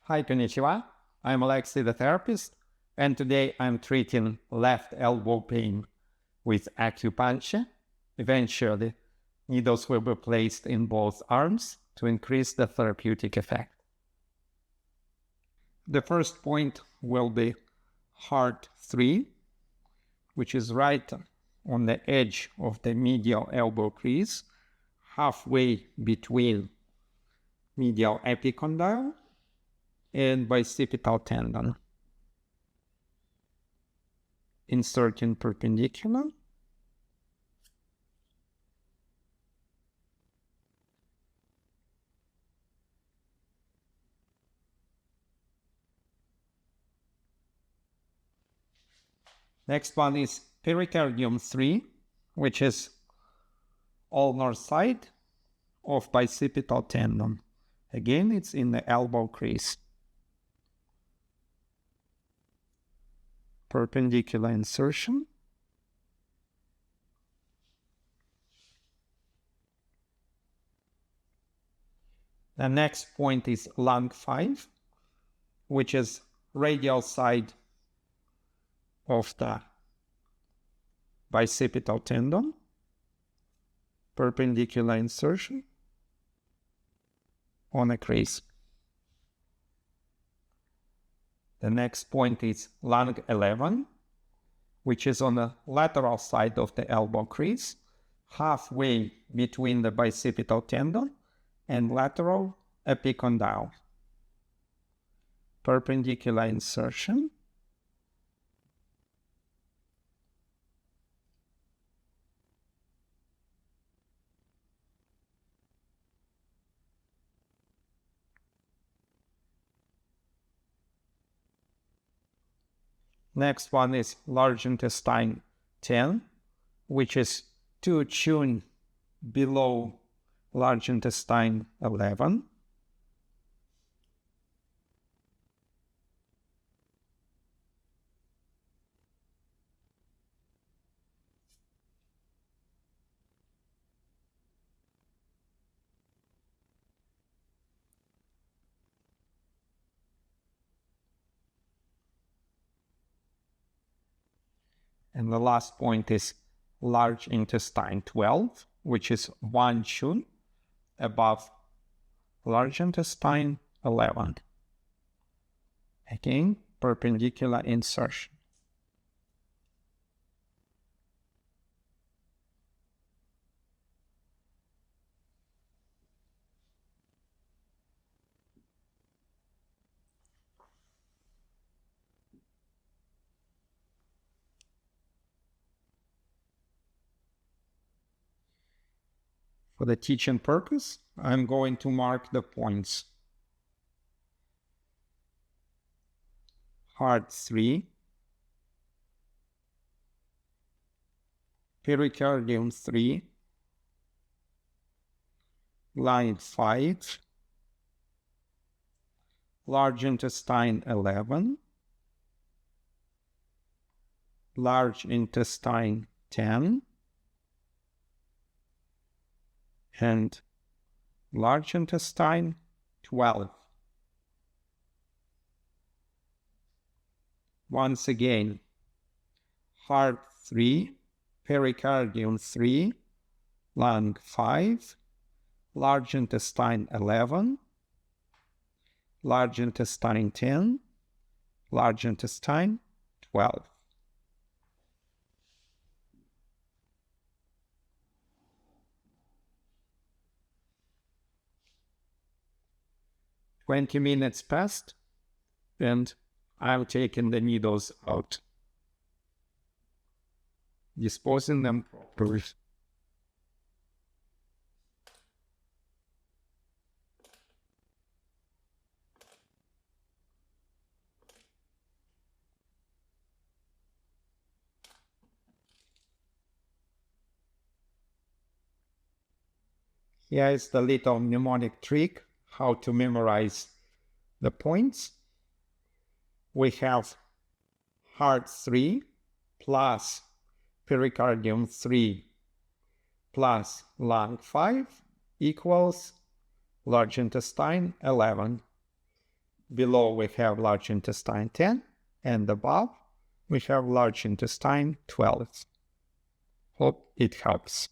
Hi, konnichiwa. I'm Oleksiy, the therapist, and today I'm treating left elbow pain with acupuncture. Eventually, needles will be placed in both arms to increase the therapeutic effect. The first point will be heart 3, which is right on the edge of the medial elbow crease, halfway between medial epicondyle and bicipital tendon. Inserting perpendicular. Next one is pericardium 3, which is ulnar side of bicipital tendon. Again, it's in the elbow crease. Perpendicular insertion. The next point is lung 5, which is radial side of the bicipital tendon. Perpendicular insertion on a crease. The next point is lung 11, which is on the lateral side of the elbow crease, halfway between the bicipital tendon and lateral epicondyle. Perpendicular insertion. Next one is large intestine 10, which is 2 tune below large intestine 11. And the last point is large intestine 12, which is 1 tune above large intestine 11. Again, perpendicular insertion. For the teaching purpose, I'm going to mark the points. Heart 3, pericardium 3, lung 5, large intestine 11, large intestine 10, and large intestine 12. Once again, heart 3, pericardium 3, lung 5, large intestine 11, large intestine 10, large intestine 12. "20 minutes passed, and I'm taking the needles out, disposing them properly. Here is the little mnemonic trick, how to memorize the points. We have heart 3 plus pericardium 3 plus lung 5 equals large intestine 11. Below we have large intestine 10, and above we have large intestine 12. Hope it helps.